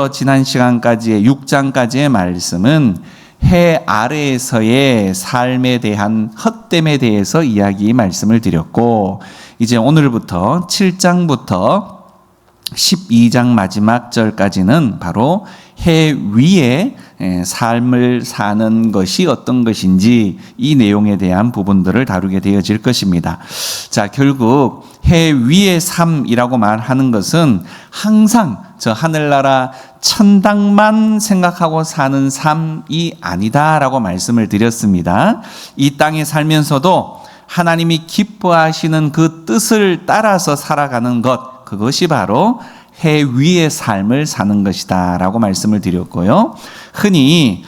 1장부터 지난 시간까지의 6장까지의 말씀은 해 아래에서의 삶에 대한 헛됨에 대해서 이야기 말씀을 드렸고, 이제 오늘부터 7장부터 12장 마지막 절까지는 바로 해 위에 삶을 사는 것이 어떤 것인지 이 내용에 대한 부분들을 다루게 되어질 것입니다. 자, 결국 해 위의 삶이라고 말하는 것은 항상 저 하늘나라 천당만 생각하고 사는 삶이 아니다라고 말씀을 드렸습니다. 이 땅에 살면서도 하나님이 기뻐하시는 그 뜻을 따라서 살아가는 것, 그것이 바로 해 위의 삶을 사는 것이다 라고 말씀을 드렸고요. 흔히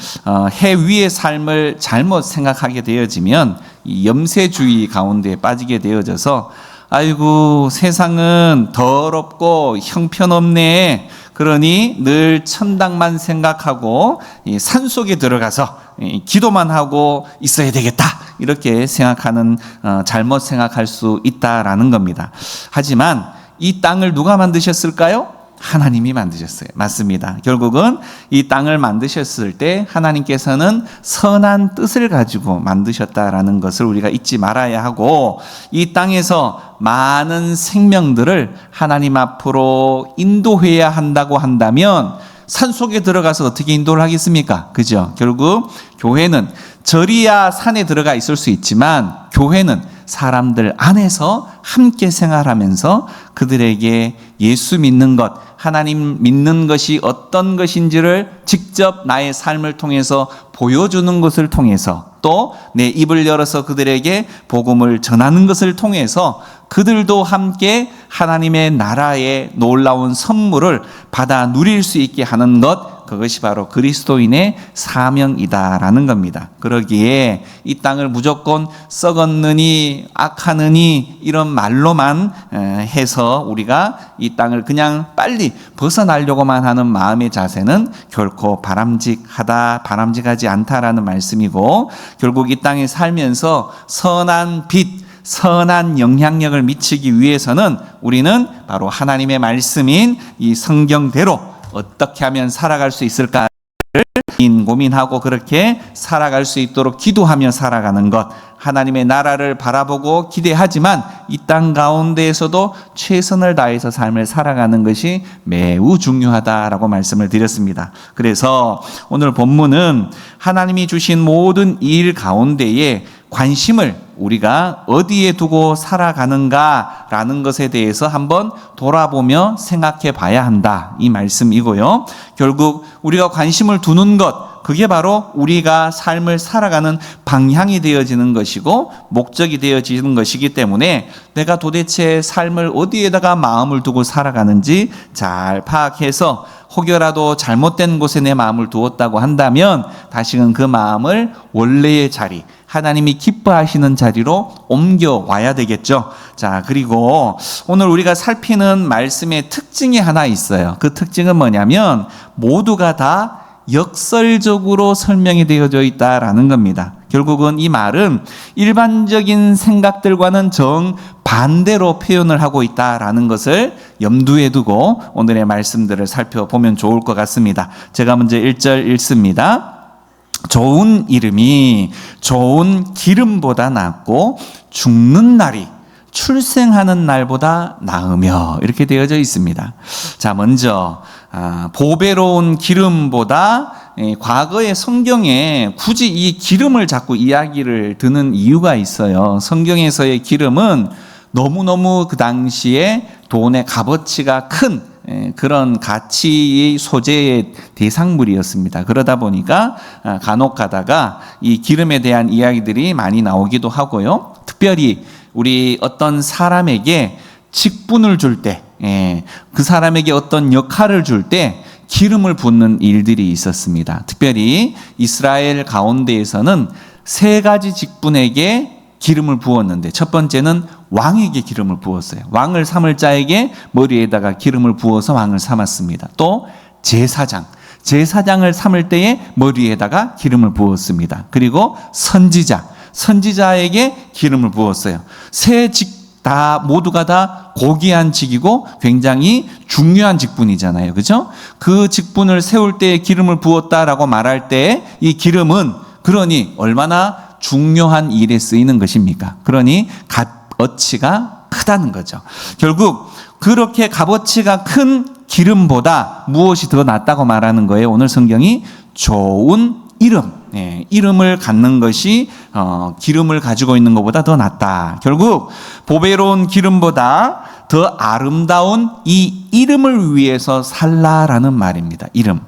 해 위의 삶을 잘못 생각하게 되어지면 이 염세주의 가운데 빠지게 되어져서 아이고 세상은 더럽고 형편없네, 그러니 늘 천당만 생각하고 산속에 들어가서 기도만 하고 있어야 되겠다, 이렇게 생각하는, 잘못 생각할 수 있다라는 겁니다. 하지만 이 땅을 누가 만드셨을까요? 하나님이 만드셨어요. 맞습니다. 결국은 이 땅을 만드셨을 때 하나님께서는 선한 뜻을 가지고 만드셨다라는 것을 우리가 잊지 말아야 하고, 이 땅에서 많은 생명들을 하나님 앞으로 인도해야 한다고 한다면 산속에 들어가서 어떻게 인도를 하겠습니까? 그죠? 결국 교회는 절이야 산에 들어가 있을 수 있지만 교회는 사람들 안에서 함께 생활하면서 그들에게 예수 믿는 것, 하나님 믿는 것이 어떤 것인지를 직접 나의 삶을 통해서 보여주는 것을 통해서, 또 내 입을 열어서 그들에게 복음을 전하는 것을 통해서 그들도 함께 하나님의 나라의 놀라운 선물을 받아 누릴 수 있게 하는 것, 그것이 바로 그리스도인의 사명이다라는 겁니다. 그러기에 이 땅을 무조건 썩었느니 악하느니 이런 말로만 해서 우리가 이 땅을 그냥 빨리 벗어나려고만 하는 마음의 자세는 결코 바람직하지 않다라는 말씀이고, 결국 이 땅에 살면서 선한 빛, 선한 영향력을 미치기 위해서는 우리는 바로 하나님의 말씀인 이 성경대로 어떻게 하면 살아갈 수 있을까를 고민하고 그렇게 살아갈 수 있도록 기도하며 살아가는 것, 하나님의 나라를 바라보고 기대하지만 이 땅 가운데에서도 최선을 다해서 삶을 살아가는 것이 매우 중요하다라고 말씀을 드렸습니다. 그래서 오늘 본문은 하나님이 주신 모든 일 가운데에 관심을 우리가 어디에 두고 살아가는가라는 것에 대해서 한번 돌아보며 생각해 봐야 한다, 이 말씀이고요. 결국 우리가 관심을 두는 것, 그게 바로 우리가 삶을 살아가는 방향이 되어지는 것이고 목적이 되어지는 것이기 때문에 내가 도대체 삶을 어디에다가 마음을 두고 살아가는지 잘 파악해서 혹여라도 잘못된 곳에 내 마음을 두었다고 한다면 다시금 그 마음을 원래의 자리, 하나님이 기뻐하시는 자리로 옮겨와야 되겠죠. 자, 그리고 오늘 우리가 살피는 말씀의 특징이 하나 있어요. 그 특징은 뭐냐면 모두가 다 역설적으로 설명이 되어져 있다라는 겁니다. 결국은 이 말은 일반적인 생각들과는 정반대로 표현을 하고 있다라는 것을 염두에 두고 오늘의 말씀들을 살펴보면 좋을 것 같습니다. 제가 먼저 1절 읽습니다. 좋은 이름이 좋은 기름보다 낫고 죽는 날이 출생하는 날보다 나으며, 이렇게 되어져 있습니다. 자, 먼저 보배로운 기름보다, 과거의 성경에 굳이 이 기름을 자꾸 이야기를 드는 이유가 있어요. 성경에서의 기름은 너무너무 그 당시에 돈의 값어치가 큰 그런 가치의 소재의 대상물이었습니다. 그러다 보니까 간혹 가다가 이 기름에 대한 이야기들이 많이 나오기도 하고요. 특별히 우리 어떤 사람에게 직분을 줄 때, 그 사람에게 어떤 역할을 줄 때 기름을 붓는 일들이 있었습니다. 특별히 이스라엘 가운데에서는 3가지 직분에게 기름을 부었는데, 첫 번째는 왕에게 기름을 부었어요. 왕을 삼을 자에게 머리에다가 기름을 부어서 왕을 삼았습니다. 또 제사장을 삼을 때에 머리에다가 기름을 부었습니다. 그리고 선지자에게 기름을 부었어요. 세 다 모두가 다 고귀한 직이고 굉장히 중요한 직분이잖아요. 그죠? 그 직분을 세울 때 기름을 부었다라고 말할 때 이 기름은 그러니 얼마나 중요한 일에 쓰이는 것입니까? 그러니 값어치가 크다는 거죠. 결국 그렇게 값어치가 큰 기름보다 무엇이 더 낫다고 말하는 거예요? 오늘 성경이 좋은 이름. 이름을 갖는 것이 기름을 가지고 있는 것보다 더 낫다. 결국 보배로운 기름보다 더 아름다운 이 이름을 위해서 살라라는 말입니다. 이름.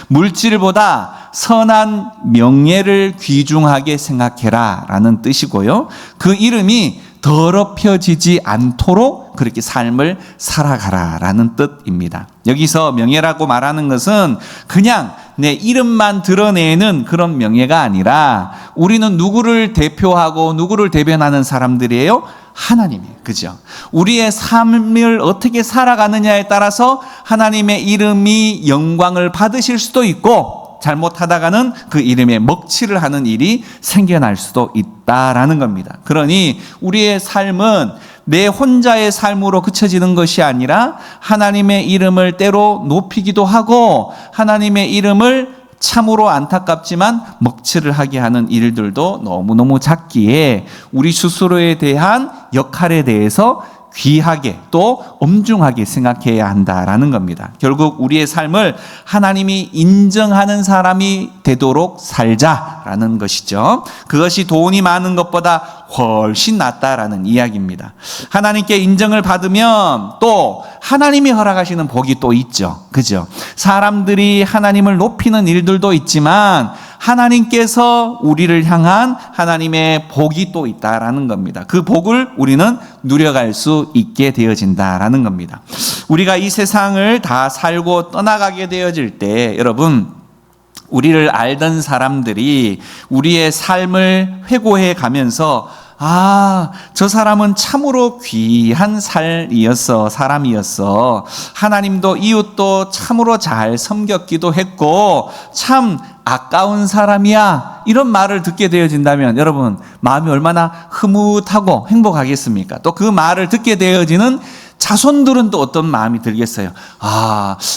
물질보다 선한 명예를 귀중하게 생각해라라는 뜻이고요. 그 이름이 더럽혀지지 않도록 그렇게 삶을 살아가라라는 뜻입니다. 여기서 명예라고 말하는 것은 그냥 내 이름만 드러내는 그런 명예가 아니라 우리는 누구를 대표하고 누구를 대변하는 사람들이에요? 하나님이에요. 그죠? 우리의 삶을 어떻게 살아가느냐에 따라서 하나님의 이름이 영광을 받으실 수도 있고 잘못하다가는 그 이름에 먹칠을 하는 일이 생겨날 수도 있다라는 겁니다. 그러니 우리의 삶은 내 혼자의 삶으로 그쳐지는 것이 아니라 하나님의 이름을 때로 높이기도 하고 하나님의 이름을 참으로 안타깝지만 먹칠을 하게 하는 일들도 너무너무 작기에 우리 스스로에 대한 역할에 대해서 귀하게 또 엄중하게 생각해야 한다라는 겁니다. 결국 우리의 삶을 하나님이 인정하는 사람이 되도록 살자라는 것이죠. 그것이 돈이 많은 것보다 훨씬 낫다라는 이야기입니다. 하나님께 인정을 받으면 또 하나님이 허락하시는 복이 또 있죠. 그죠? 사람들이 하나님을 높이는 일들도 있지만 하나님께서 우리를 향한 하나님의 복이 또 있다라는 겁니다. 그 복을 우리는 누려갈 수 있게 되어진다라는 겁니다. 우리가 이 세상을 다 살고 떠나가게 되어질 때 여러분 우리를 알던 사람들이 우리의 삶을 회고해 가면서 저 사람은 참으로 귀한 사람이었어. 하나님도 이웃도 참으로 잘 섬겼기도 했고, 참 아까운 사람이야. 이런 말을 듣게 되어진다면 여러분, 마음이 얼마나 흐뭇하고 행복하겠습니까? 또 그 말을 듣게 되어지는 자손들은 또 어떤 마음이 들겠어요?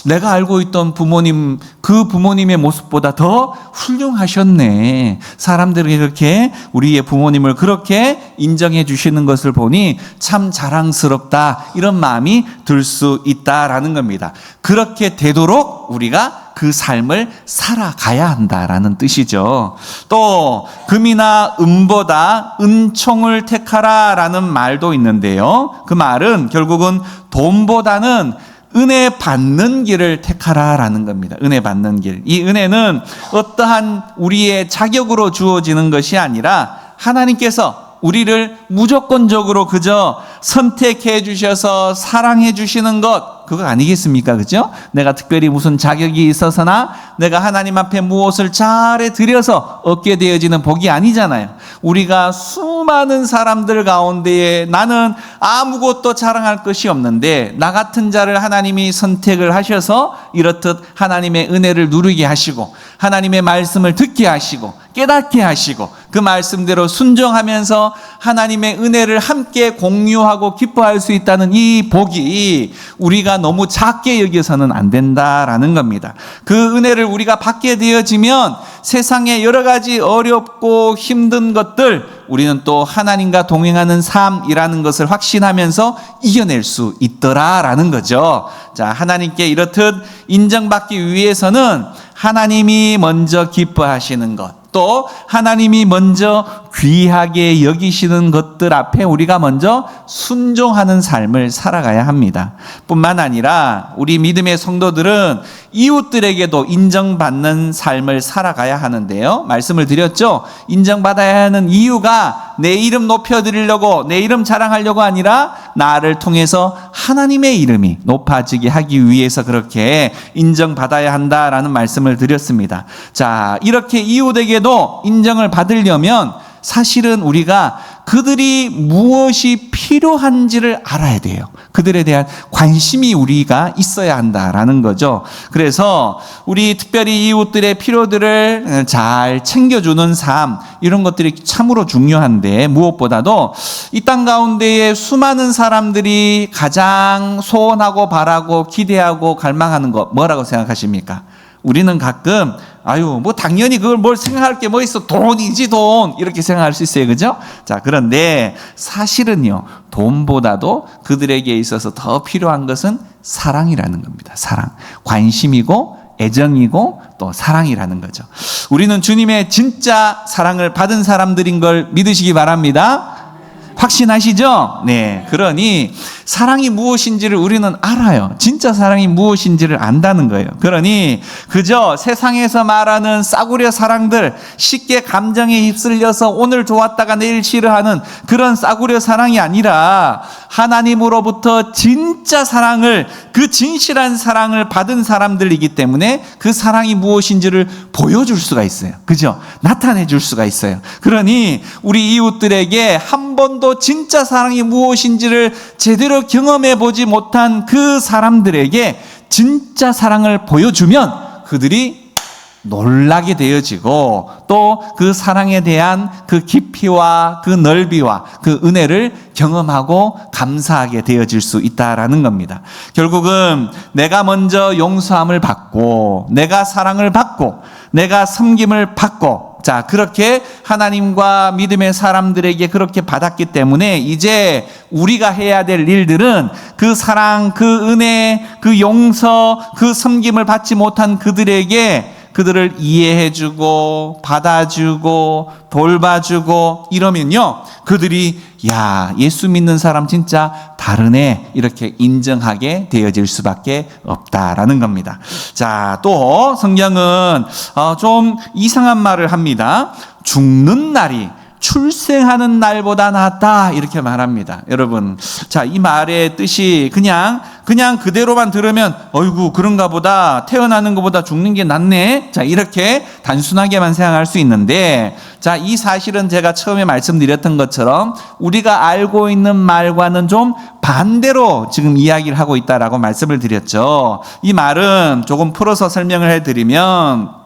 내가 알고 있던 부모님, 그 부모님의 모습보다 더 훌륭하셨네. 사람들이 그렇게 우리의 부모님을 그렇게 인정해 주시는 것을 보니 참 자랑스럽다. 이런 마음이 들 수 있다라는 겁니다. 그렇게 되도록 우리가 그 삶을 살아가야 한다라는 뜻이죠. 또 금이나 은보다 은총을 택하라라는 말도 있는데요. 그 말은 결국은 돈보다는 은혜 받는 길을 택하라라는 겁니다. 은혜 받는 길. 이 은혜는 어떠한 우리의 자격으로 주어지는 것이 아니라 하나님께서 우리를 무조건적으로 그저 선택해 주셔서 사랑해 주시는 것, 그거 아니겠습니까? 그죠? 내가 특별히 무슨 자격이 있어서나 내가 하나님 앞에 무엇을 잘해 드려서 얻게 되어지는 복이 아니잖아요. 우리가 수많은 사람들 가운데에 나는 아무것도 자랑할 것이 없는데 나 같은 자를 하나님이 선택을 하셔서 이렇듯 하나님의 은혜를 누리게 하시고 하나님의 말씀을 듣게 하시고 깨닫게 하시고 그 말씀대로 순종하면서 하나님의 은혜를 함께 공유하고 기뻐할 수 있다는 이 복이 우리가 너무 작게 여겨서는 안 된다라는 겁니다. 그 은혜를 우리가 받게 되어지면 세상에 여러 가지 어렵고 힘든 것들 우리는 또 하나님과 동행하는 삶이라는 것을 확신하면서 이겨낼 수 있더라라는 거죠. 자, 하나님께 이렇듯 인정받기 위해서는 하나님이 먼저 기뻐하시는 것, 또 하나님이 먼저 귀하게 여기시는 것들 앞에 우리가 먼저 순종하는 삶을 살아가야 합니다. 뿐만 아니라 우리 믿음의 성도들은 이웃들에게도 인정받는 삶을 살아가야 하는데요. 말씀을 드렸죠. 인정받아야 하는 이유가 내 이름 높여드리려고 내 이름 자랑하려고 아니라 나를 통해서 하나님의 이름이 높아지게 하기 위해서 그렇게 인정받아야 한다라는 말씀을 드렸습니다. 자, 이렇게 이웃에게도 인정을 받으려면 사실은 우리가 그들이 무엇이 필요한지를 알아야 돼요. 그들에 대한 관심이 우리가 있어야 한다라는 거죠. 그래서 우리 특별히 이웃들의 필요들을 잘 챙겨주는 삶, 이런 것들이 참으로 중요한데, 무엇보다도 이 땅 가운데에 수많은 사람들이 가장 소원하고 바라고 기대하고 갈망하는 것, 뭐라고 생각하십니까? 우리는 가끔 뭐 당연히 그걸 뭘 생각할 게 뭐 있어, 돈이지 돈, 이렇게 생각할 수 있어요, 그죠? 자, 그런데 사실은요, 돈보다도 그들에게 있어서 더 필요한 것은 사랑이라는 겁니다. 사랑, 관심이고 애정이고 또 사랑이라는 거죠. 우리는 주님의 진짜 사랑을 받은 사람들인 걸 믿으시기 바랍니다. 확신하시죠? 네. 그러니 사랑이 무엇인지를 우리는 알아요. 진짜 사랑이 무엇인지를 안다는 거예요. 그러니 그저 세상에서 말하는 싸구려 사랑들, 쉽게 감정에 휩쓸려서 오늘 좋았다가 내일 싫어하는 그런 싸구려 사랑이 아니라 하나님으로부터 진짜 사랑을, 그 진실한 사랑을 받은 사람들이기 때문에 그 사랑이 무엇인지를 보여줄 수가 있어요. 그죠? 나타내 줄 수가 있어요. 그러니 우리 이웃들에게 한 번도 진짜 사랑이 무엇인지를 제대로 경험해 보지 못한 그 사람들에게 진짜 사랑을 보여주면 그들이 놀라게 되어지고, 또 그 사랑에 대한 그 깊이와 그 넓이와 그 은혜를 경험하고 감사하게 되어질 수 있다라는 겁니다. 결국은 내가 먼저 용서함을 받고, 내가 사랑을 받고, 내가 섬김을 받고, 자, 그렇게 하나님과 믿음의 사람들에게 그렇게 받았기 때문에 이제 우리가 해야 될 일들은 그 사랑, 그 은혜, 그 용서, 그 섬김을 받지 못한 그들에게 그들을 이해해주고 받아주고 돌봐주고 이러면요, 그들이 야, 예수 믿는 사람 진짜 다르네, 이렇게 인정하게 되어질 수밖에 없다라는 겁니다. 자, 또 성경은 좀 이상한 말을 합니다. 죽는 날이 출생하는 날보다 낫다, 이렇게 말합니다. 여러분, 자, 이 말의 뜻이 그냥 그대로만 들으면 어이구 그런가 보다, 태어나는 것보다 죽는 게 낫네, 자, 이렇게 단순하게만 생각할 수 있는데, 자, 이 사실은 제가 처음에 말씀드렸던 것처럼 우리가 알고 있는 말과는 좀 반대로 지금 이야기를 하고 있다라고 말씀을 드렸죠. 이 말은 조금 풀어서 설명을 해드리면,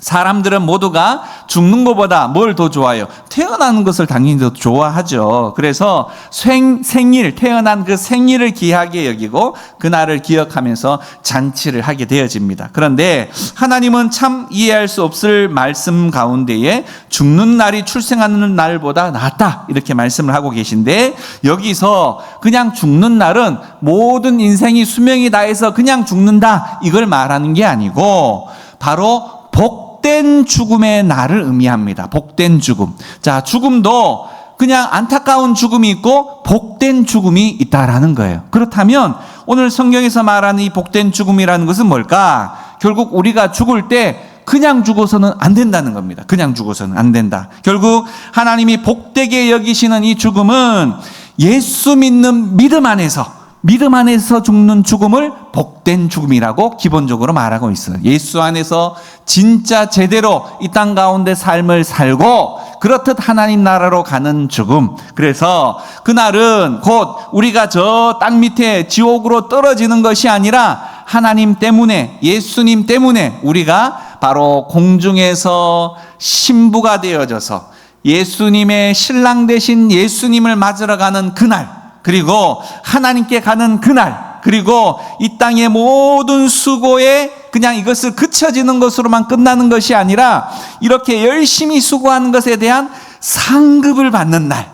사람들은 모두가 죽는 것보다 뭘 더 좋아해요? 태어나는 것을 당연히 더 좋아하죠. 그래서 생일, 태어난 그 생일을 귀하게 여기고 그날을 기억하면서 잔치를 하게 되어집니다. 그런데 하나님은 참 이해할 수 없을 말씀 가운데에 죽는 날이 출생하는 날보다 낫다, 이렇게 말씀을 하고 계신데, 여기서 그냥 죽는 날은 모든 인생이 수명이 다해서 그냥 죽는다, 이걸 말하는 게 아니고 바로 복된 죽음의 날을 의미합니다. 복된 죽음. 자, 죽음도 그냥 안타까운 죽음이 있고 복된 죽음이 있다라는 거예요. 그렇다면 오늘 성경에서 말하는 이 복된 죽음이라는 것은 뭘까? 결국 우리가 죽을 때 그냥 죽어서는 안 된다는 겁니다. 그냥 죽어서는 안 된다. 결국 하나님이 복되게 여기시는 이 죽음은 예수 믿는 믿음 안에서 죽는 죽음을 복된 죽음이라고 기본적으로 말하고 있어요. 예수 안에서 진짜 제대로 이 땅 가운데 삶을 살고 그렇듯 하나님 나라로 가는 죽음. 그래서 그날은 곧 우리가 저 땅 밑에 지옥으로 떨어지는 것이 아니라 하나님 때문에, 예수님 때문에 우리가 바로 공중에서 신부가 되어져서 예수님의 신랑 되신 예수님을 맞으러 가는 그날, 그리고 하나님께 가는 그날, 그리고 이 땅의 모든 수고에 그냥 이것을 그쳐지는 것으로만 끝나는 것이 아니라 이렇게 열심히 수고하는 것에 대한 상급을 받는 날.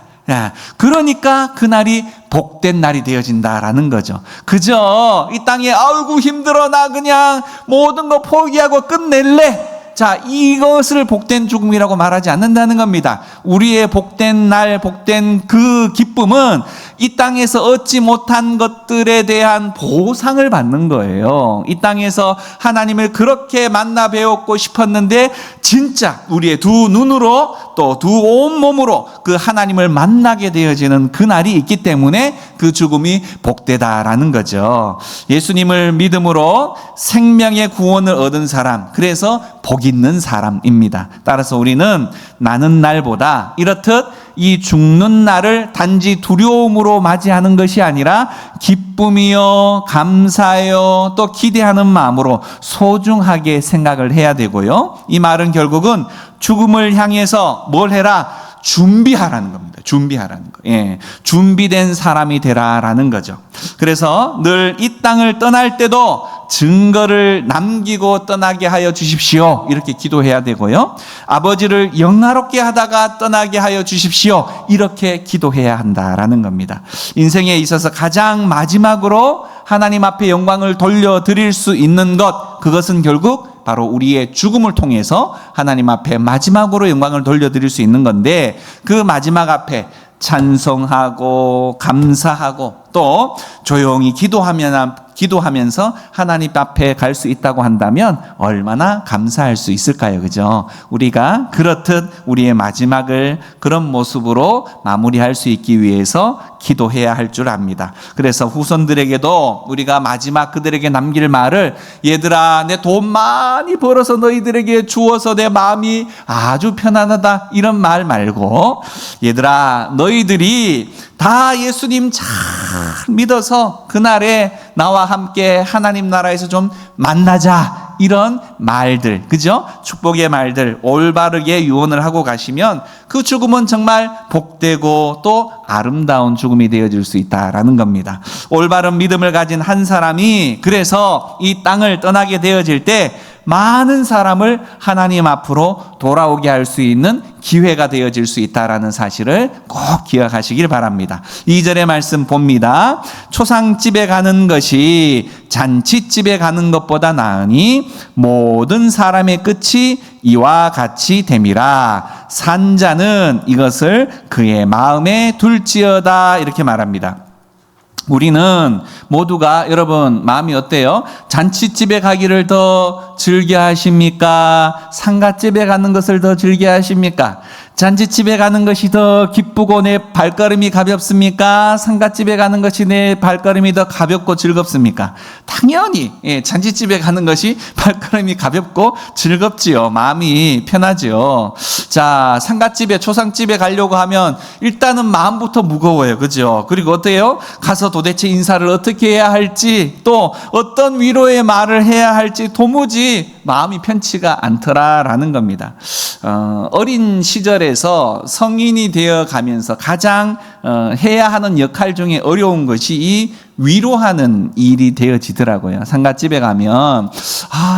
그러니까 그날이 복된 날이 되어진다라는 거죠. 그저 이 땅에 아이고 힘들어, 나 그냥 모든 거 포기하고 끝낼래, 자, 이것을 복된 죽음이라고 말하지 않는다는 겁니다. 우리의 복된 날, 복된 그 기쁨은 이 땅에서 얻지 못한 것들에 대한 보상을 받는 거예요. 이 땅에서 하나님을 그렇게 만나 배웠고 싶었는데 진짜 우리의 두 눈으로 또 두 온몸으로 그 하나님을 만나게 되어지는 그날이 있기 때문에 그 죽음이 복되다라는 거죠. 예수님을 믿음으로 생명의 구원을 얻은 사람, 그래서 복이 있는 사람입니다. 따라서 우리는 나는 날보다 이렇듯 이 죽는 날을 단지 두려움으로 맞이하는 것이 아니라 기쁨이요, 감사요, 또 기대하는 마음으로 소중하게 생각을 해야 되고요. 이 말은 결국은 죽음을 향해서 뭘 해라? 준비하라는 겁니다. 준비하라는 거. 예. 준비된 사람이 되라라는 거죠. 그래서 늘 이 땅을 떠날 때도 증거를 남기고 떠나게 하여 주십시오. 이렇게 기도해야 되고요. 아버지를 영화롭게 하다가 떠나게 하여 주십시오. 이렇게 기도해야 한다라는 겁니다. 인생에 있어서 가장 마지막으로 하나님 앞에 영광을 돌려드릴 수 있는 것, 그것은 결국 바로 우리의 죽음을 통해서 하나님 앞에 마지막으로 영광을 돌려드릴 수 있는 건데, 그 마지막 앞에 찬송하고 감사하고 또 조용히 기도하면서 하나님 앞에 갈 수 있다고 한다면 얼마나 감사할 수 있을까요? 그죠? 우리가 그렇듯 우리의 마지막을 그런 모습으로 마무리할 수 있기 위해서 기도해야 할 줄 압니다. 그래서 후손들에게도 우리가 마지막 그들에게 남길 말을, 얘들아, 내 돈 많이 벌어서 너희들에게 주어서 내 마음이 아주 편안하다, 이런 말 말고, 얘들아, 너희들이 다 예수님 잘 믿어서 그날에 나와 함께 하나님 나라에서 좀 만나자, 이런 말들, 그죠? 축복의 말들 올바르게 유언을 하고 가시면 그 죽음은 정말 복되고 또 아름다운 죽음이 되어질 수 있다라는 겁니다. 올바른 믿음을 가진 한 사람이 그래서 이 땅을 떠나게 되어질 때 많은 사람을 하나님 앞으로 돌아오게 할 수 있는 기회가 되어질 수 있다라는 사실을 꼭 기억하시길 바랍니다. 2절의 말씀 봅니다. 초상집에 가는 것이 잔치집에 가는 것보다 나으니 모든 사람의 끝이 이와 같이 됨이라. 산자는 이것을 그의 마음에 둘지어다, 이렇게 말합니다. 우리는 모두가, 여러분 마음이 어때요? 잔치집에 가기를 더 즐겨 하십니까? 상가집에 가는 것을 더 즐겨 하십니까? 잔치집에 가는 것이 더 기쁘고 내 발걸음이 가볍습니까? 상가집에 가는 것이 내 발걸음이 더 가볍고 즐겁습니까? 당연히 잔치집에 가는 것이 발걸음이 가볍고 즐겁지요. 마음이 편하죠. 자, 상가집에, 초상집에 가려고 하면 일단은 마음부터 무거워요. 그죠? 그리고 어때요? 가서 도대체 인사를 어떻게 해야 할지, 또 어떤 위로의 말을 해야 할지 도무지 마음이 편치가 않더라라는 겁니다. 어린 시절에서 성인이 되어 가면서 가장 해야 하는 역할 중에 어려운 것이 이 위로하는 일이 되어지더라고요. 상가집에 가면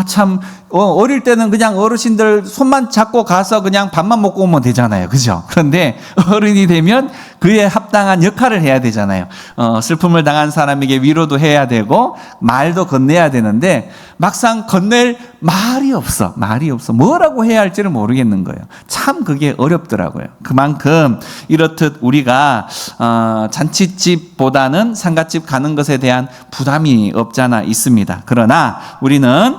참 어릴 때는 그냥 어르신들 손만 잡고 가서 그냥 밥만 먹고 오면 되잖아요. 그죠? 그런데 어른이 되면 그에 합당한 역할을 해야 되잖아요. 슬픔을 당한 사람에게 위로도 해야 되고 말도 건네야 되는데 막상 건넬 말이 없어. 뭐라고 해야 할지를 모르겠는 거예요. 참 그게 어렵더라고요. 그만큼 이렇듯 우리가 잔치집보다는 상가집 가는 것에 대한 부담이 없잖아 있습니다. 그러나 우리는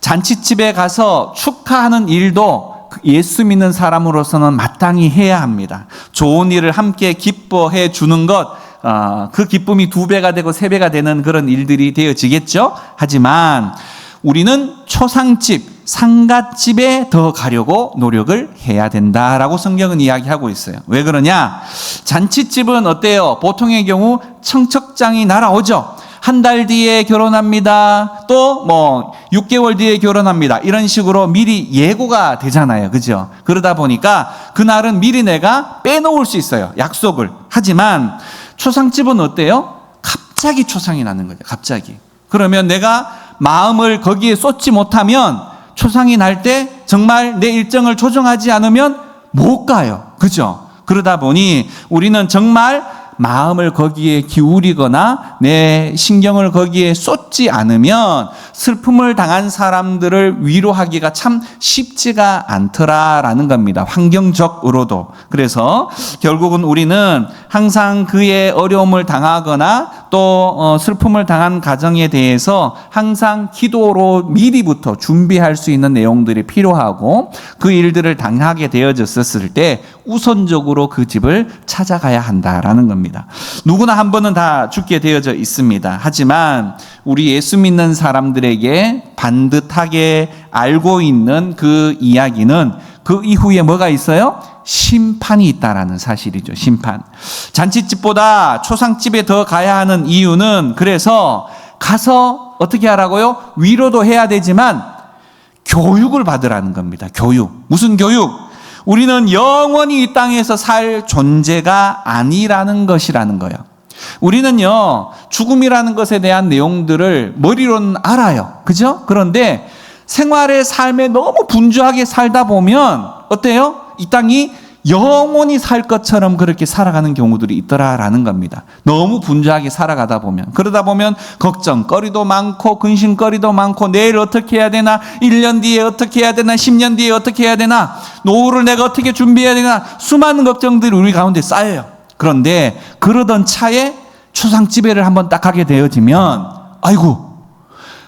잔치집에 가서 축하하는 일도 예수 믿는 사람으로서는 마땅히 해야 합니다. 좋은 일을 함께 기뻐해 주는 것, 그 기쁨이 2배가 되고 3배가 되는 그런 일들이 되어지겠죠. 하지만 우리는 초상집, 상가집에 더 가려고 노력을 해야 된다라고 성경은 이야기하고 있어요. 왜 그러냐? 잔치집은 어때요? 보통의 경우 청첩장이 날아오죠. 한 달 뒤에 결혼합니다. 또 6개월 뒤에 결혼합니다. 이런 식으로 미리 예고가 되잖아요. 그죠? 그러다 보니까 그날은 미리 내가 빼놓을 수 있어요. 약속을. 하지만 초상집은 어때요? 갑자기 초상이 나는 거죠. 갑자기. 그러면 내가 마음을 거기에 쏟지 못하면 초상이 날 때 정말 내 일정을 조정하지 않으면 못 가요. 그죠? 그러다 보니 우리는 정말 마음을 거기에 기울이거나 내 신경을 거기에 쏟지 않으면 슬픔을 당한 사람들을 위로하기가 참 쉽지가 않더라라는 겁니다. 환경적으로도. 그래서 결국은 우리는 항상 그의 어려움을 당하거나 또 슬픔을 당한 가정에 대해서 항상 기도로 미리부터 준비할 수 있는 내용들이 필요하고, 그 일들을 당하게 되어졌을 때 우선적으로 그 집을 찾아가야 한다라는 겁니다. 겁니다. 누구나 한 번은 다 죽게 되어져 있습니다. 하지만 우리 예수 믿는 사람들에게 반듯하게 알고 있는 그 이야기는 그 이후에 뭐가 있어요? 심판이 있다라는 사실이죠. 심판. 잔치집보다 초상집에 더 가야 하는 이유는 그래서 가서 어떻게 하라고요? 위로도 해야 되지만 교육을 받으라는 겁니다. 교육. 무슨 교육? 우리는 영원히 이 땅에서 살 존재가 아니라는 것이라는 거예요. 우리는요, 죽음이라는 것에 대한 내용들을 머리로는 알아요. 그죠? 그런데 생활의 삶에 너무 분주하게 살다 보면 어때요? 이 땅이 영원히 살 것처럼 그렇게 살아가는 경우들이 있더라라는 겁니다. 너무 분주하게 살아가다 보면. 그러다 보면 걱정거리도 많고 근심거리도 많고 내일 어떻게 해야 되나, 1년 뒤에 어떻게 해야 되나, 10년 뒤에 어떻게 해야 되나, 노후를 내가 어떻게 준비해야 되나, 수많은 걱정들이 우리 가운데 쌓여요. 그런데 그러던 차에 초상집회를 한번 딱 가게 되어지면 아이고,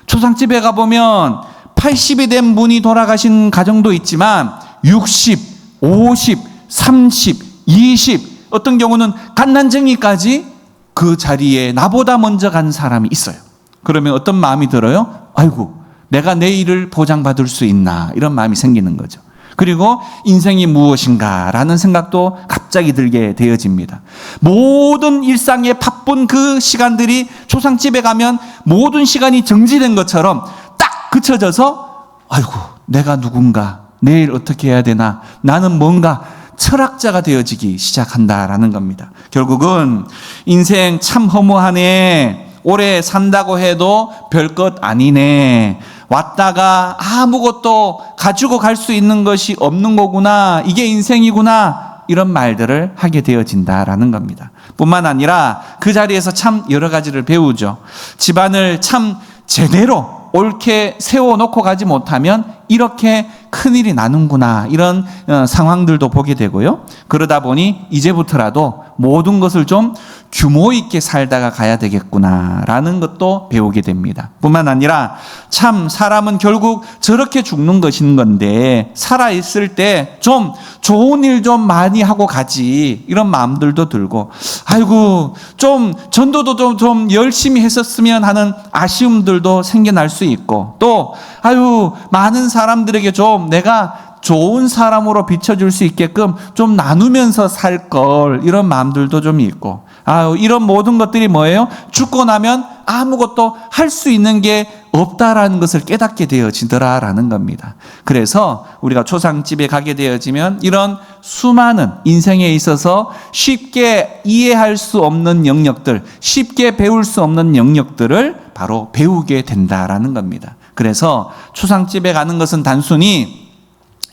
초상집회 가보면 80이 된 분이 돌아가신 가정도 있지만 60, 50, 30, 20 어떤 경우는 갓난쟁이까지 그 자리에 나보다 먼저 간 사람이 있어요. 그러면 어떤 마음이 들어요? 아이고, 내가 내일을 보장받을 수 있나, 이런 마음이 생기는 거죠. 그리고 인생이 무엇인가라는 생각도 갑자기 들게 되어집니다. 모든 일상의 바쁜 그 시간들이 초상집에 가면 모든 시간이 정지된 것처럼 딱 그쳐져서 아이고, 내가 누군가, 내일 어떻게 해야 되나, 나는 뭔가 철학자가 되어지기 시작한다라는 겁니다. 결국은 인생 참 허무하네, 오래 산다고 해도 별것 아니네, 왔다가 아무것도 가지고 갈 수 있는 것이 없는 거구나, 이게 인생이구나, 이런 말들을 하게 되어진다라는 겁니다. 뿐만 아니라 그 자리에서 참 여러 가지를 배우죠. 집안을 참 제대로 옳게 세워놓고 가지 못하면 이렇게 큰일이 나는구나, 이런 상황들도 보게 되고요. 그러다 보니 이제부터라도 모든 것을 좀 규모 있게 살다가 가야 되겠구나라는 것도 배우게 됩니다. 뿐만 아니라 참 사람은 결국 저렇게 죽는 것인 건데 살아있을 때 좀 좋은 일 좀 많이 하고 가지, 이런 마음들도 들고, 아이고 좀 전도도 좀 열심히 했었으면 하는 아쉬움들도 생겨날 수 있고, 또 아유 많은 사람들에게 좀 내가 좋은 사람으로 비춰줄 수 있게끔 좀 나누면서 살 걸, 이런 마음들도 좀 있고, 이런 모든 것들이 뭐예요? 죽고 나면 아무것도 할 수 있는 게 없다라는 것을 깨닫게 되어지더라라는 겁니다. 그래서 우리가 초상집에 가게 되어지면 이런 수많은 인생에 있어서 쉽게 이해할 수 없는 영역들, 쉽게 배울 수 없는 영역들을 바로 배우게 된다라는 겁니다. 그래서 초상집에 가는 것은 단순히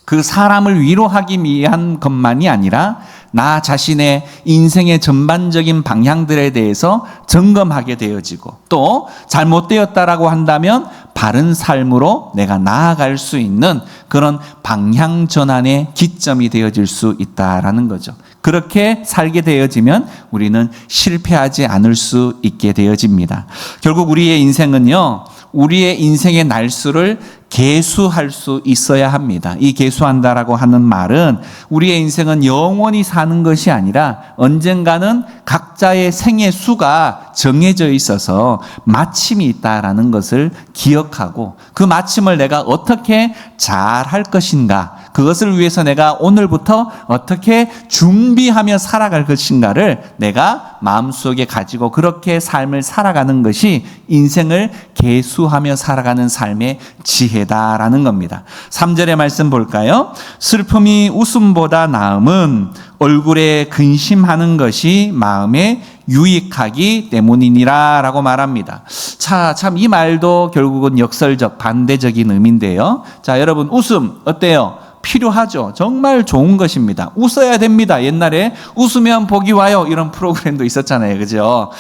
그 사람을 위로하기 위한 것만이 아니라 나 자신의 인생의 전반적인 방향들에 대해서 점검하게 되어지고, 또 잘못되었다라고 한다면 바른 삶으로 내가 나아갈 수 있는 그런 방향 전환의 기점이 되어질 수 있다라는 거죠. 그렇게 살게 되어지면 우리는 실패하지 않을 수 있게 되어집니다. 결국 우리의 인생은요, 우리의 인생의 날수를 계수할 수 있어야 합니다. 이 계수한다라고 하는 말은 우리의 인생은 영원히 사는 것이 아니라 언젠가는 각자의 생의 수가 정해져 있어서 마침이 있다라는 것을 기억하고, 그 마침을 내가 어떻게 잘 할 것인가, 그것을 위해서 내가 오늘부터 어떻게 준비하며 살아갈 것인가를 내가 마음속에 가지고 그렇게 삶을 살아가는 것이 인생을 계수하며 살아가는 삶의 지혜다라는 겁니다. 3절의 말씀 볼까요? 슬픔이 웃음보다 나음은 얼굴에 근심하는 것이 마음에 유익하기 때문이니라 라고 말합니다. 자, 참 이 말도 결국은 역설적, 반대적인 의미인데요. 자, 여러분, 웃음 어때요? 필요하죠. 정말 좋은 것입니다. 웃어야 됩니다. 옛날에 웃으면 복이 와요, 이런 프로그램도 있었잖아요. 그죠?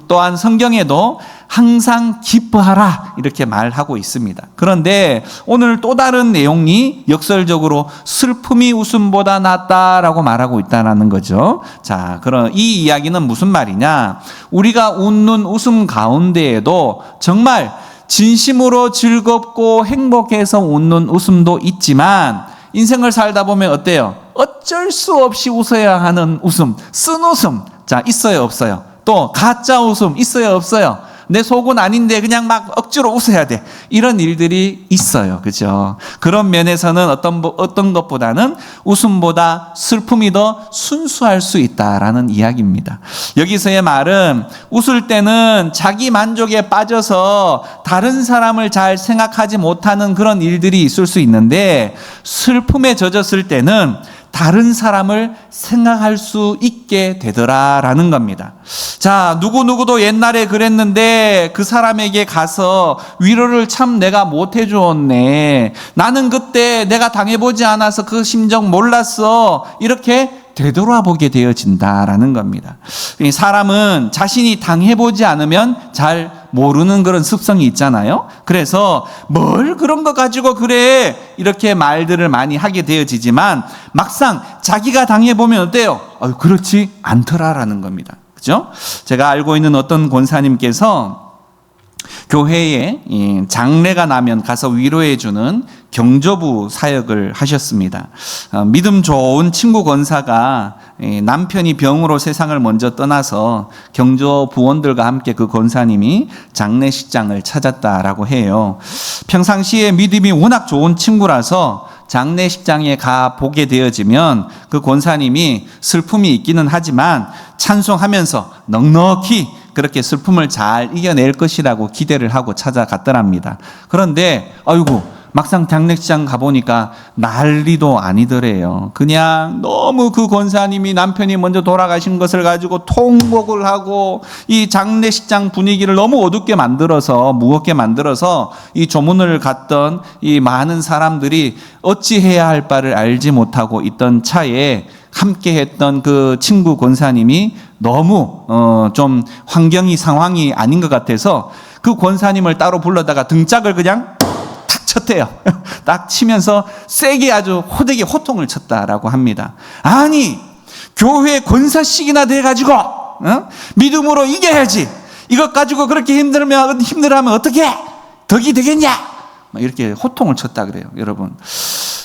또한 성경에도 항상 기뻐하라, 이렇게 말하고 있습니다. 그런데 오늘 또 다른 내용이 역설적으로 슬픔이 웃음보다 낫다라고 말하고 있다는 거죠. 자, 그럼 이 이야기는 무슨 말이냐? 우리가 웃는 웃음 가운데에도 정말 진심으로 즐겁고 행복해서 웃는 웃음도 있지만, 인생을 살다 보면 어때요? 어쩔 수 없이 웃어야 하는 웃음, 쓴 웃음, 자, 있어요, 없어요? 또 가짜 웃음 있어요, 없어요? 내 속은 아닌데 그냥 막 억지로 웃어야 돼. 이런 일들이 있어요. 그죠? 그런 면에서는 어떤 것보다는 웃음보다 슬픔이 더 순수할 수 있다라는 이야기입니다. 여기서의 말은 웃을 때는 자기 만족에 빠져서 다른 사람을 잘 생각하지 못하는 그런 일들이 있을 수 있는데, 슬픔에 젖었을 때는 다른 사람을 생각할 수 있게 되더라라는 겁니다. 자, 누구누구도 옛날에 그랬는데 그 사람에게 가서 위로를 참 내가 못 해주었네. 나는 그때 내가 당해보지 않아서 그 심정 몰랐어. 이렇게 되돌아보게 되어진다라는 겁니다. 사람은 자신이 당해보지 않으면 잘 모르는 그런 습성이 있잖아요. 그래서 뭘 그런 거 가지고 그래 이렇게 말들을 많이 하게 되어지지만, 막상 자기가 당해보면 어때요? 그렇지 않더라라는 겁니다. 그죠? 제가 알고 있는 어떤 권사님께서 교회에 장례가 나면 가서 위로해주는 경조부 사역을 하셨습니다. 믿음 좋은 친구 권사가 남편이 병으로 세상을 먼저 떠나서 경조부원들과 함께 그 권사님이 장례식장을 찾았다라고 해요. 평상시에 믿음이 워낙 좋은 친구라서 장례식장에 가 보게 되어지면 그 권사님이 슬픔이 있기는 하지만 찬송하면서 넉넉히 그렇게 슬픔을 잘 이겨낼 것이라고 기대를 하고 찾아갔더랍니다. 그런데 막상 장례식장 가보니까 난리도 아니더래요. 그냥 너무 그 권사님이 남편이 먼저 돌아가신 것을 가지고 통곡을 하고 이 장례식장 분위기를 너무 어둡게 만들어서, 무겁게 만들어서 이 조문을 갔던 이 많은 사람들이 어찌해야 할 바를 알지 못하고 있던 차에 함께 했던 그 친구 권사님이 너무 좀 상황이 아닌 것 같아서 그 권사님을 따로 불러다가 등짝을 그냥 탁 쳤대요. 딱 치면서 세게 아주 호되게 호통을 쳤다라고 합니다. 아니, 교회 권사식이나 돼가지고 믿음으로 이겨야지, 이것 가지고 그렇게 힘들어하면 어떻게 덕이 되겠냐, 이렇게 호통을 쳤다 그래요, 여러분.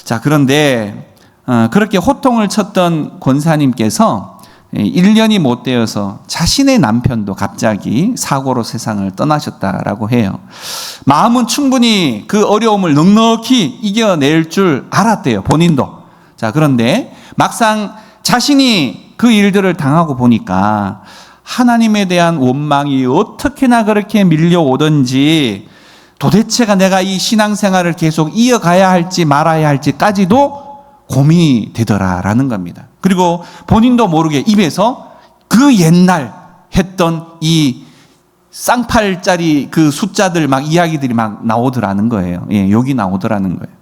자, 그런데 그렇게 호통을 쳤던 권사님께서 1년이 못 되어서 자신의 남편도 갑자기 사고로 세상을 떠나셨다라고 해요. 마음은 충분히 그 어려움을 넉넉히 이겨낼 줄 알았대요, 본인도. 자, 그런데 막상 자신이 그 일들을 당하고 보니까 하나님에 대한 원망이 어떻게나 그렇게 밀려오던지, 도대체가 내가 이 신앙생활을 계속 이어가야 할지 말아야 할지까지도 고민이 되더라라는 겁니다. 그리고 본인도 모르게 입에서 그 옛날 했던 이 쌍팔짜리 그 숫자들 이야기들이 나오더라는 거예요. 욕이 나오더라는 거예요.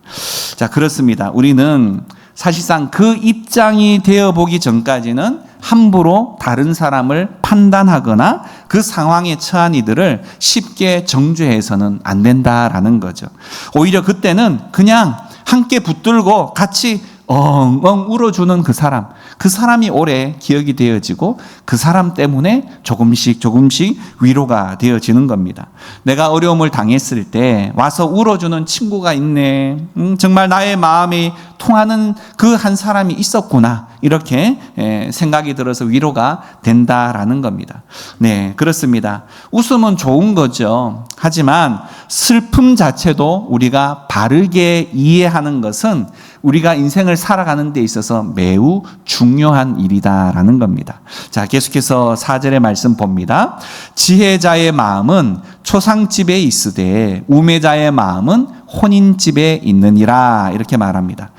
자, 그렇습니다. 우리는 사실상 그 입장이 되어보기 전까지는 함부로 다른 사람을 판단하거나 그 상황에 처한 이들을 쉽게 정죄해서는 안 된다라는 거죠. 오히려 그때는 그냥 함께 붙들고 같이 엉엉 울어주는 그 사람이 오래 기억이 되어지고 그 사람 때문에 조금씩 위로가 되어지는 겁니다. 내가 어려움을 당했을 때 와서 울어주는 친구가 있네, 정말 나의 마음이 통하는 그 한 사람이 있었구나, 이렇게 생각이 들어서 위로가 된다라는 겁니다. 네, 그렇습니다. 웃음은 좋은 거죠. 하지만 슬픔 자체도 우리가 바르게 이해하는 것은 우리가 인생을 살아가는 데 있어서 매우 중요한 일이다라는 겁니다. 자, 계속해서 4절의 말씀 봅니다. 지혜자의 마음은 초상집에 있으되 우매자의 마음은 혼인집에 있느니라, 이렇게 말합니다.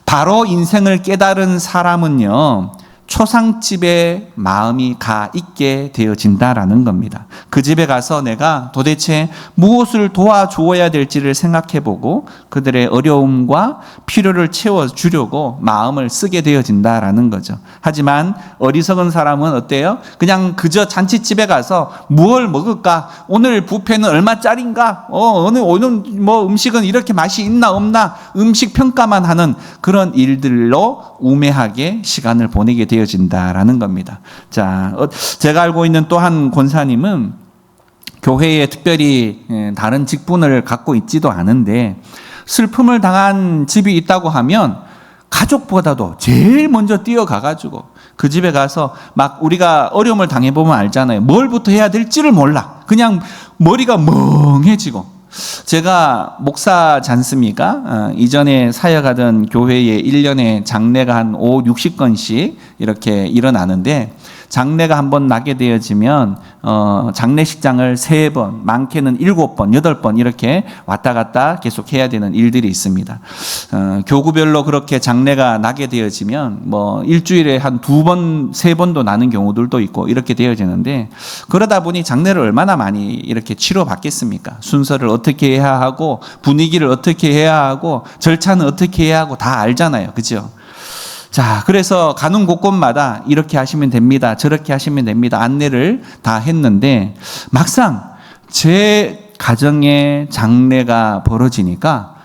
바로 인생을 깨달은 사람은요, 초상집에 마음이 가 있게 되어진다라는 겁니다. 그 집에 가서 내가 도대체 무엇을 도와주어야 될지를 생각해보고 그들의 어려움과 필요를 채워주려고 마음을 쓰게 되어진다라는 거죠. 하지만 어리석은 사람은 어때요? 그냥 그저 잔치집에 가서 무엇을 먹을까? 오늘 뷔페는 얼마짜린가? 오늘 음식은 이렇게 맛이 있나 없나? 음식 평가만 하는 그런 일들로 우매하게 시간을 보내게 되어진다라는 겁니다. 자, 제가 알고 있는 또 한 권사님은 교회에 특별히 다른 직분을 갖고 있지도 않은데 슬픔을 당한 집이 있다고 하면 가족보다도 제일 먼저 뛰어가가지고 그 집에 가서 막 우리가 어려움을 당해보면 알잖아요. 뭘부터 해야 될지를 몰라. 그냥 머리가 멍해지고. 제가 목사지 않습니까? 이전에 사역하던 교회에 1년에 장례가 한 60건씩 이렇게 일어나는데, 장례가 한번 나게 되어지면 장례식장을 3번, 많게는 7번, 8번 이렇게 왔다 갔다 계속 해야 되는 일들이 있습니다. 교구별로 그렇게 장례가 나게 되어지면 뭐 일주일에 한 2번, 3번도 나는 경우들도 있고 이렇게 되어지는데, 그러다 보니 장례를 얼마나 많이 이렇게 치러받겠습니까? 순서를 어떻게 해야 하고, 분위기를 어떻게 해야 하고, 절차는 어떻게 해야 하고 다 알잖아요. 그죠? 자, 그래서 가는 곳곳마다 이렇게 하시면 됩니다, 저렇게 하시면 됩니다, 안내를 다 했는데, 막상 제 가정에 장례가 벌어지니까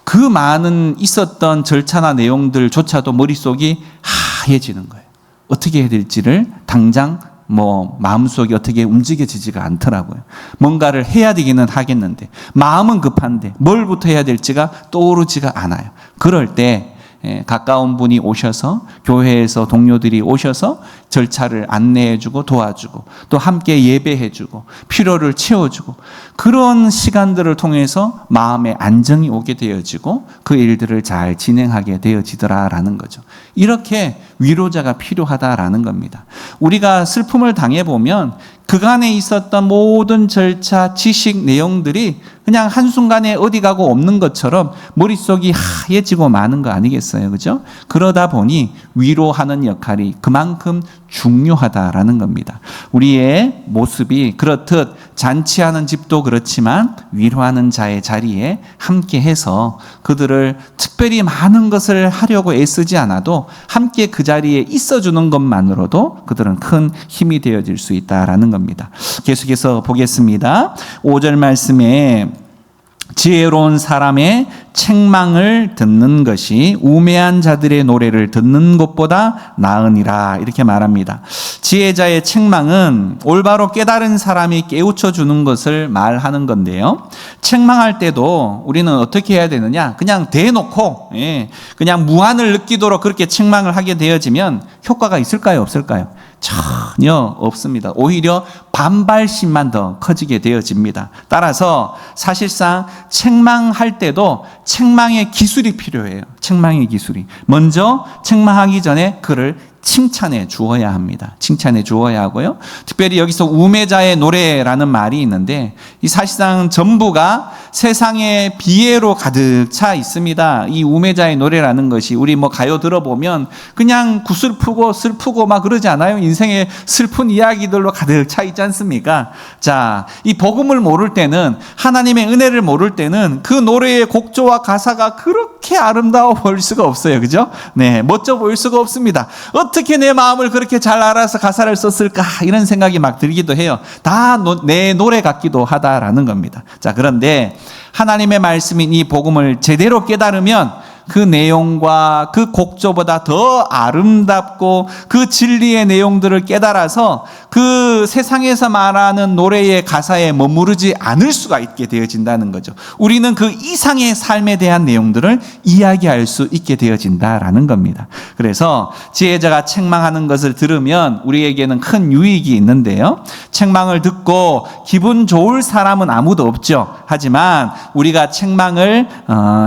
그 많은 있었던 절차나 내용들조차도 머릿속이 하얘지는 거예요. 어떻게 해야 될지를 당장 마음속이 어떻게 움직여지지가 않더라고요. 뭔가를 해야 되기는 하겠는데, 마음은 급한데 뭘부터 해야 될지가 떠오르지가 않아요. 그럴 때 가까운 분이 오셔서, 교회에서 동료들이 오셔서 절차를 안내해주고 도와주고, 또 함께 예배해주고 필요를 채워주고, 그런 시간들을 통해서 마음의 안정이 오게 되어지고 그 일들을 잘 진행하게 되어지더라라는 거죠. 이렇게 위로자가 필요하다라는 겁니다. 우리가 슬픔을 당해보면 그간에 있었던 모든 절차, 지식, 내용들이 그냥 한순간에 어디 가고 없는 것처럼 머릿속이 하얘지고 마는 거 아니겠어요? 그죠? 그러다 보니 위로하는 역할이 그만큼 중요하다라는 겁니다. 우리의 모습이 그렇듯 잔치하는 집도 그렇지만 위로하는 자의 자리에 함께 해서 그들을 특별히 많은 것을 하려고 애쓰지 않아도 함께 그 자리에 있어주는 것만으로도 그들은 큰 힘이 되어질 수 있다라는 겁니다. 계속해서 보겠습니다. 5절 말씀에 지혜로운 사람의 책망을 듣는 것이 우매한 자들의 노래를 듣는 것보다 나으니라, 이렇게 말합니다. 지혜자의 책망은 올바로 깨달은 사람이 깨우쳐 주는 것을 말하는 건데요, 책망할 때도 우리는 어떻게 해야 되느냐, 그냥 대놓고 그냥 무한을 느끼도록 그렇게 책망을 하게 되어지면 효과가 있을까요, 없을까요? 전혀 없습니다. 오히려 반발심만 더 커지게 되어집니다. 따라서 사실상 책망할 때도 책망의 기술이 필요해요. 책망의 기술이. 먼저 책망하기 전에 그를 칭찬해 주어야 합니다. 칭찬해 주어야 하고요. 특별히 여기서 우매자의 노래라는 말이 있는데, 이 사실상 전부가 세상의 비애로 가득 차 있습니다. 이 우매자의 노래라는 것이 우리 가요 들어보면 그냥 구슬프고 슬프고 막 그러지 않아요? 인생의 슬픈 이야기들로 가득 차 있지 않습니까? 자, 이 복음을 모를 때는, 하나님의 은혜를 모를 때는 그 노래의 곡조와 가사가 그렇게 아름다워 보일 수가 없어요. 그죠? 네, 멋져 보일 수가 없습니다. 어떻게 내 마음을 그렇게 잘 알아서 가사를 썼을까, 이런 생각이 막 들기도 해요. 다 내 노래 같기도 하다라는 겁니다. 자, 그런데 하나님의 말씀인 이 복음을 제대로 깨달으면 그 내용과 그 곡조보다 더 아름답고 그 진리의 내용들을 깨달아서 그 세상에서 말하는 노래의 가사에 머무르지 않을 수가 있게 되어진다는 거죠. 우리는 그 이상의 삶에 대한 내용들을 이야기할 수 있게 되어진다라는 겁니다. 그래서 지혜자가 책망하는 것을 들으면 우리에게는 큰 유익이 있는데요, 책망을 듣고 기분 좋을 사람은 아무도 없죠. 하지만 우리가 책망을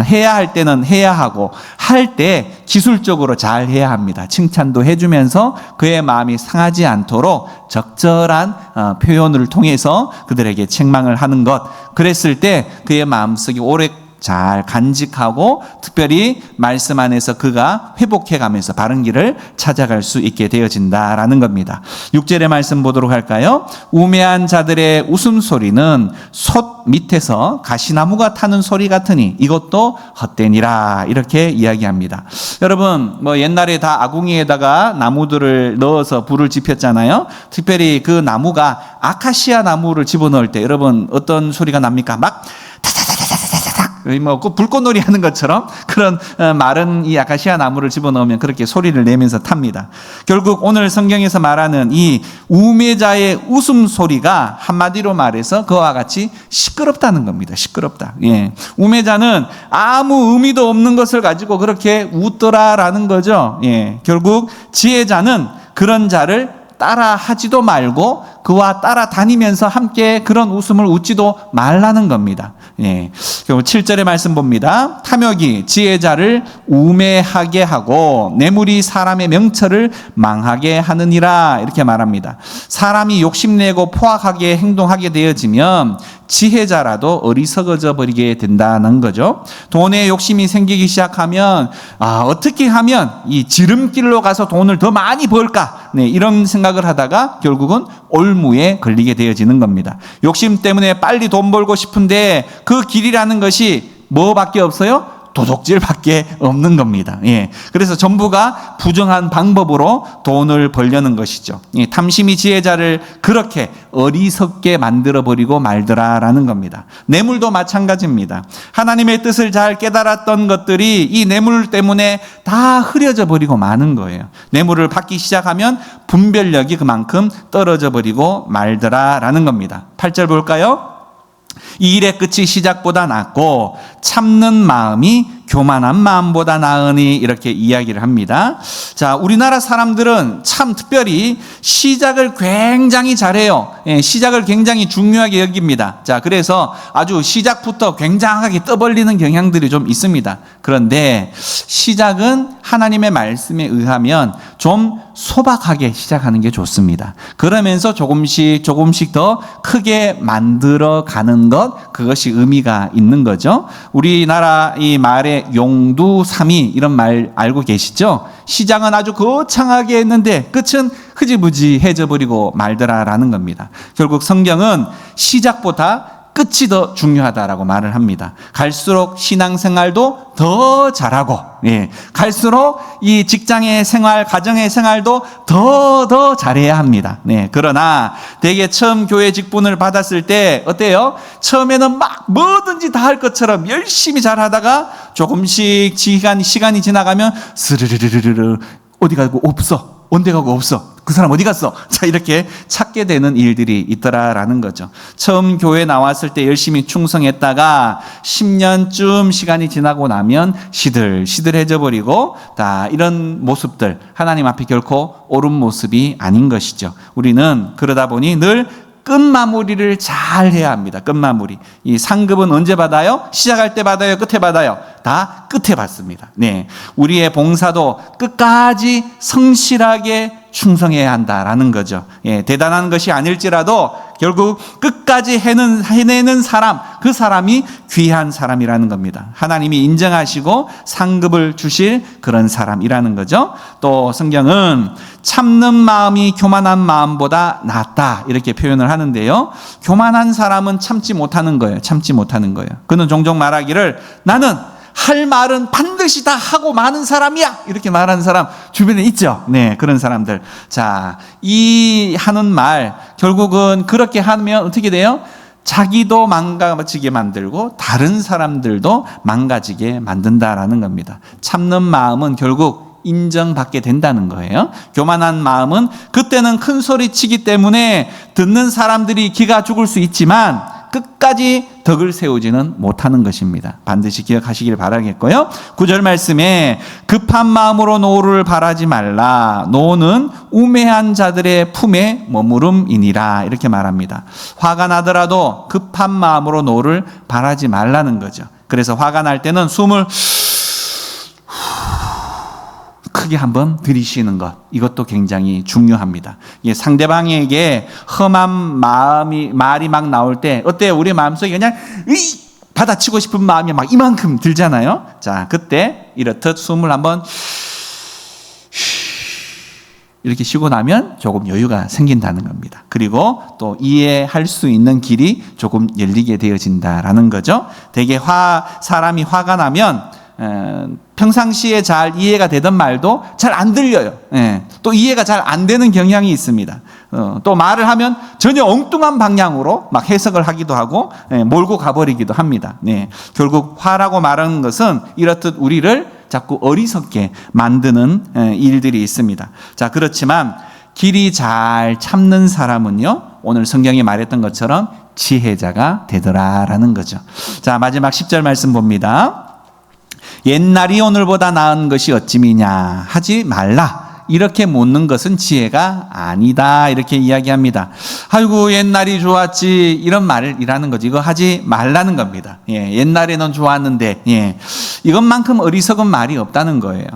해야 할 때는 해야 하고, 할 때 기술적으로 잘 해야 합니다. 칭찬도 해주면서 그의 마음이 상하지 않도록 적절한 표현을 통해서 그들에게 책망을 하는 것, 그랬을 때 그의 마음속이 오래 잘 간직하고 특별히 말씀 안에서 그가 회복해가면서 바른 길을 찾아갈 수 있게 되어진다라는 겁니다. 6절의 말씀 보도록 할까요? 우매한 자들의 웃음소리는 솥 밑에서 가시나무가 타는 소리 같으니 이것도 헛되니라, 이렇게 이야기합니다. 여러분, 옛날에 다 아궁이에다가 나무들을 넣어서 불을 지폈잖아요. 특별히 그 나무가 아카시아 나무를 집어넣을 때 여러분 어떤 소리가 납니까? 막 타타타타타타닥 뭐 그 불꽃놀이 하는 것처럼 그런 마른 이 아카시아 나무를 집어넣으면 그렇게 소리를 내면서 탑니다. 결국 오늘 성경에서 말하는 이 우매자의 웃음소리가 한마디로 말해서 그와 같이 시끄럽다는 겁니다. 시끄럽다. 예. 우매자는 아무 의미도 없는 것을 가지고 그렇게 웃더라라는 거죠. 예. 결국 지혜자는 그런 자를 따라 하지도 말고 그와 따라다니면서 함께 그런 웃음을 웃지도 말라는 겁니다. 예. 7절의 말씀 봅니다. 탐욕이 지혜자를 우매하게 하고 뇌물이 사람의 명철을 망하게 하느니라 이렇게 말합니다. 사람이 욕심내고 포악하게 행동하게 되어지면 지혜자라도 어리석어져 버리게 된다는 거죠. 돈에 욕심이 생기기 시작하면 어떻게 하면 이 지름길로 가서 돈을 더 많이 벌까? 네, 이런 생각을 하다가 결국은 올무에 걸리게 되어지는 겁니다. 욕심 때문에 빨리 돈 벌고 싶은데 그 길이라는 것이 뭐밖에 없어요? 도둑질밖에 없는 겁니다. 예. 그래서 전부가 부정한 방법으로 돈을 벌려는 것이죠. 예. 탐심이 지혜자를 그렇게 어리석게 만들어버리고 말더라라는 겁니다. 뇌물도 마찬가지입니다. 하나님의 뜻을 잘 깨달았던 것들이 이 뇌물 때문에 다 흐려져 버리고 마는 거예요. 뇌물을 받기 시작하면 분별력이 그만큼 떨어져 버리고 말더라라는 겁니다. 8절 볼까요? 이 일의 끝이 시작보다 낫고 참는 마음이 교만한 마음보다 나으니 이렇게 이야기를 합니다. 자, 우리나라 사람들은 참 특별히 시작을 굉장히 잘해요. 예, 시작을 굉장히 중요하게 여깁니다. 자, 그래서 아주 시작부터 굉장하게 떠벌리는 경향들이 좀 있습니다. 그런데 시작은 하나님의 말씀에 의하면 좀 소박하게 시작하는 게 좋습니다. 그러면서 조금씩 더 크게 만들어 가는 것, 그것이 의미가 있는 거죠. 우리나라 이 말에 용두삼이 이런 말 알고 계시죠? 시작은 아주 거창하게 했는데 끝은 흐지부지해져 버리고 말더라라는 겁니다. 결국 성경은 시작보다 끝이 더 중요하다라고 말을 합니다. 갈수록 신앙생활도 더 잘하고, 예, 갈수록 이 직장의 생활, 가정의 생활도 더 잘해야 합니다. 네, 그러나 대개 처음 교회 직분을 받았을 때 어때요? 처음에는 막 뭐든지 다 할 것처럼 열심히 잘하다가 조금씩 시간이 지나가면 스르르르르르 어디 가고 없어. 온데 가고 없어. 그 사람 어디 갔어? 자, 이렇게 찾게 되는 일들이 있더라라는 거죠. 처음 교회 나왔을 때 열심히 충성했다가 10년쯤 시간이 지나고 나면 시들해져 버리고 다 이런 모습들 하나님 앞에 결코 옳은 모습이 아닌 것이죠. 우리는 그러다 보니 늘 끝마무리를 잘 해야 합니다. 끝마무리. 이 상급은 언제 받아요? 시작할 때 받아요? 끝에 받아요? 다 끝에 받습니다. 네. 우리의 봉사도 끝까지 성실하게 충성해야 한다라는 거죠. 예, 대단한 것이 아닐지라도 결국 끝까지 해내는 사람, 그 사람이 귀한 사람이라는 겁니다. 하나님이 인정하시고 상급을 주실 그런 사람이라는 거죠. 또 성경은 참는 마음이 교만한 마음보다 낫다 이렇게 표현을 하는데요. 교만한 사람은 참지 못하는 거예요. 그는 종종 말하기를 나는 할 말은 반드시 다 하고 마는 사람이야 이렇게 말하는 사람 주변에 있죠. 네, 그런 사람들. 자, 이 하는 말 결국은 그렇게 하면 어떻게 돼요? 자기도 망가지게 만들고 다른 사람들도 망가지게 만든다라는 겁니다. 참는 마음은 결국 인정받게 된다는 거예요. 교만한 마음은 그때는 큰 소리 치기 때문에 듣는 사람들이 기가 죽을 수 있지만 끝까지 덕을 세우지는 못하는 것입니다. 반드시 기억하시길 바라겠고요. 9절 말씀에 급한 마음으로 노를 바라지 말라. 노는 우매한 자들의 품에 머무름이니라 이렇게 말합니다. 화가 나더라도 급한 마음으로 노를 바라지 말라는 거죠. 그래서 화가 날 때는 숨을 크게 한번 들이쉬는 것, 이것도 굉장히 중요합니다. 상대방에게 험한 말이 막 나올 때 어때요? 우리 마음속에 그냥 받아치고 싶은 마음이 막 이만큼 들잖아요. 자, 그때 이렇듯 숨을 한번 이렇게 쉬고 나면 조금 여유가 생긴다는 겁니다. 그리고 또 이해할 수 있는 길이 조금 열리게 되어진다라는 거죠. 대개 사람이 화가 나면 평상시에 잘 이해가 되던 말도 잘 안 들려요. 또 이해가 잘 안 되는 경향이 있습니다. 또 말을 하면 전혀 엉뚱한 방향으로 막 해석을 하기도 하고 몰고 가버리기도 합니다. 결국 화라고 말하는 것은 이렇듯 우리를 자꾸 어리석게 만드는 일들이 있습니다. 자, 그렇지만 길이 잘 참는 사람은요, 오늘 성경이 말했던 것처럼 지혜자가 되더라라는 거죠. 자, 마지막 10절 말씀 봅니다. 옛날이 오늘보다 나은 것이 어찌미냐 하지 말라. 이렇게 묻는 것은 지혜가 아니다. 이렇게 이야기합니다. 아이고, 옛날이 좋았지. 이런 말이라는 거지. 이거 하지 말라는 겁니다. 옛날에는 좋았는데, 이것만큼 어리석은 말이 없다는 거예요.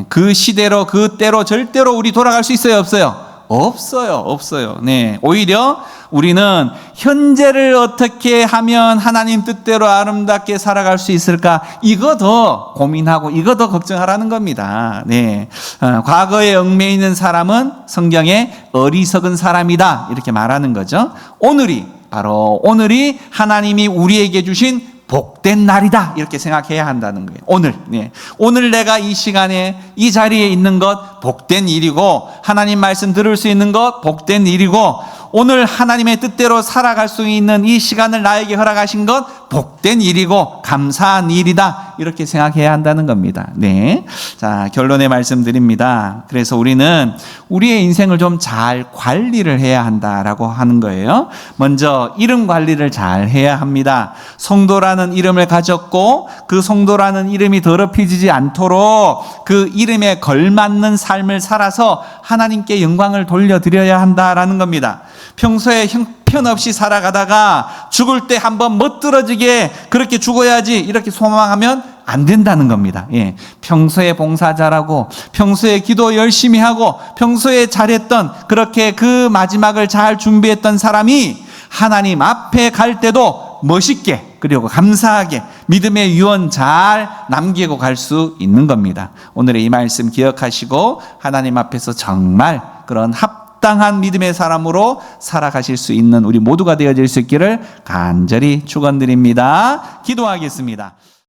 그 시대로, 그 때로 절대로 우리 돌아갈 수 있어요? 없어요? 없어요. 오히려 우리는 현재를 어떻게 하면 하나님 뜻대로 아름답게 살아갈 수 있을까? 이거 더 고민하고 이거 더 걱정하라는 겁니다. 과거에 얽매여 있는 사람은 성경에 어리석은 사람이다. 이렇게 말하는 거죠. 바로 오늘이 하나님이 우리에게 주신 복된 날이다. 이렇게 생각해야 한다는 거예요. 오늘 내가 이 시간에 이 자리에 있는 것 복된 일이고, 하나님 말씀 들을 수 있는 것 복된 일이고, 오늘 하나님의 뜻대로 살아갈 수 있는 이 시간을 나에게 허락하신 것 복된 일이고 감사한 일이다. 이렇게 생각해야 한다는 겁니다. 자, 결론의 말씀 드립니다. 그래서 우리는 우리의 인생을 좀 잘 관리를 해야 한다라고 하는 거예요. 먼저 이름 관리를 잘 해야 합니다. 성도라는 이름을 가졌고 그 성도라는 이름이 더럽혀지지 않도록 그 이름에 걸맞는 삶을 살아서 하나님께 영광을 돌려드려야 한다라는 겁니다. 평소에 형편없이 살아가다가 죽을 때 한번 멋들어지게 그렇게 죽어야지 이렇게 소망하면 안 된다는 겁니다. 평소에 봉사 잘하고 평소에 기도 열심히 하고 평소에 잘했던, 그렇게 그 마지막을 잘 준비했던 사람이 하나님 앞에 갈 때도 멋있게, 그리고 감사하게 믿음의 유언 잘 남기고 갈 수 있는 겁니다. 오늘의 이 말씀 기억하시고 하나님 앞에서 정말 그런 합당한 믿음의 사람으로 살아가실 수 있는 우리 모두가 되어질 수 있기를 간절히 축원드립니다. 기도하겠습니다.